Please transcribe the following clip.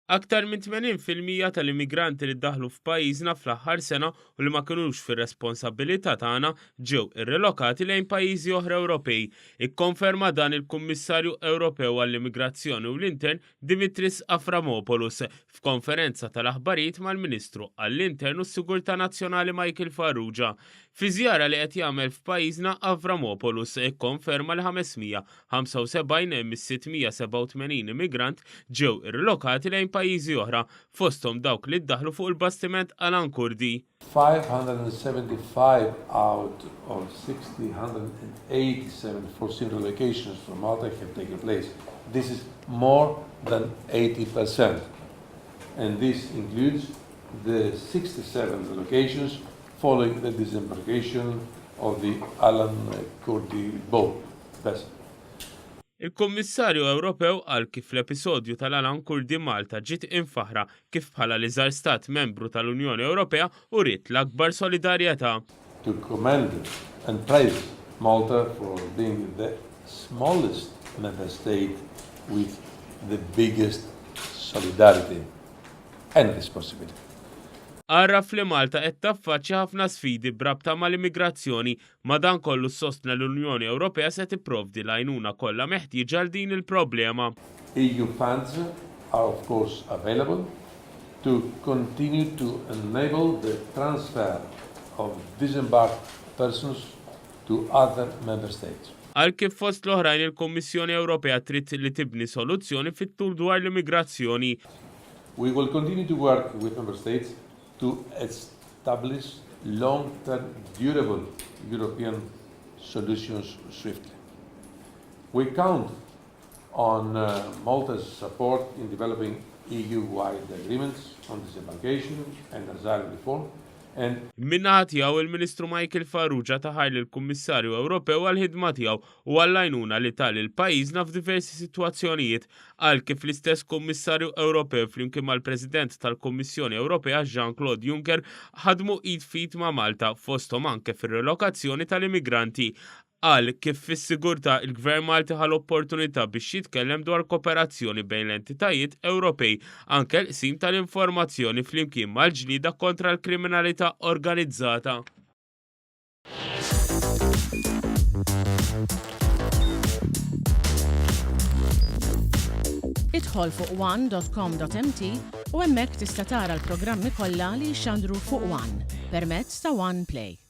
Aktar minn 80% tal-immigranti li ddaħlu f'pajjiżna fl-aħħar sena u li ma kinux fir-responsabilità tagħna ġew irrelokati lejn pajjiżi oħra Ewropej. Ikkonferma dan il-Kummissarju Ewropew għall-Immigrazzjoni u l-Intern Dimitris Avramopoulos f'konferenza tal-aħbarijiet mal-Ministru għall-Intern u s-Sigurtà Nazzjonali Michael Farrugia. Fi żjara li qed jagħmel f'pajjiżna Avramopoulos ikkonferma li 575 mis-687 immigrant ġew irrelokati lejn pajjiżi oħra fosthom dawk li ddaħlu fuq il-bastiment Alan Kurdi. 575 out of 687 forced relocations from Malta have taken place. This is more than 80%. And this includes the 67 relocations following the disembarkation of the Alan Kurdi boat vessel. Il-Kummissarju Ewropew qal kif l-episodju tal-Alan Kurdi Malta ġiet infaħra kif bħala li żar stat membru tal-Unjoni Ewropea uriet l-akbar solidarjetà. To commend and praise Malta for being the smallest member state with the biggest solidarity and responsibility. Għarraf li Malta qed taffaċċja ħafna sfidi brabta mal-immigrazzjoni madankollu sostna l-Unjoni Ewropea se tipprovdi l-għajnuna kollha meħtieġa għal din il-problema. EU funds are of course available to continue to enable the transfer of disembarked persons to other member states. Għal kif fost l-oħrajn il-Kommissjoni Ewropea trid li tibni soluzzjoni fit-tul dwar l-immigrazzjoni. We will continue to work with member states to establish long-term durable European solutions swiftly. We count on Malta's support in developing EU-wide agreements on disembarkation and asylum reform. Minnaħat tiegħu il-Ministru Michael Farrugia taħar lill-Kummissarju Ewropew għall-ħidma tiegħu u għall-għajnuna li tal il-pajjiżna f'diversi sitwazzjonijiet għal kif l-istess Kummissarju Ewropew flimkien mal-President tal-Kummissjoni Ewropea Jean-Claude Juncker ħadmu id fit ma' Malta fosthom anke fir-relokazzjoni tal-immigranti. Qal kif fis-sigurtà il-Gvern Malti ħal opportunità biex jitkellem dwar kooperazzjoni bejn l-entitajiet Ewropej anke l-qsim tal-informazzjoni flimkien mal-ġlida kontra l-kriminalità organizzata. Idħol fuq one.com.mt u hemmhekk tista' tara l-programmi kollha li jxandru fuq One permezz ta' One Play.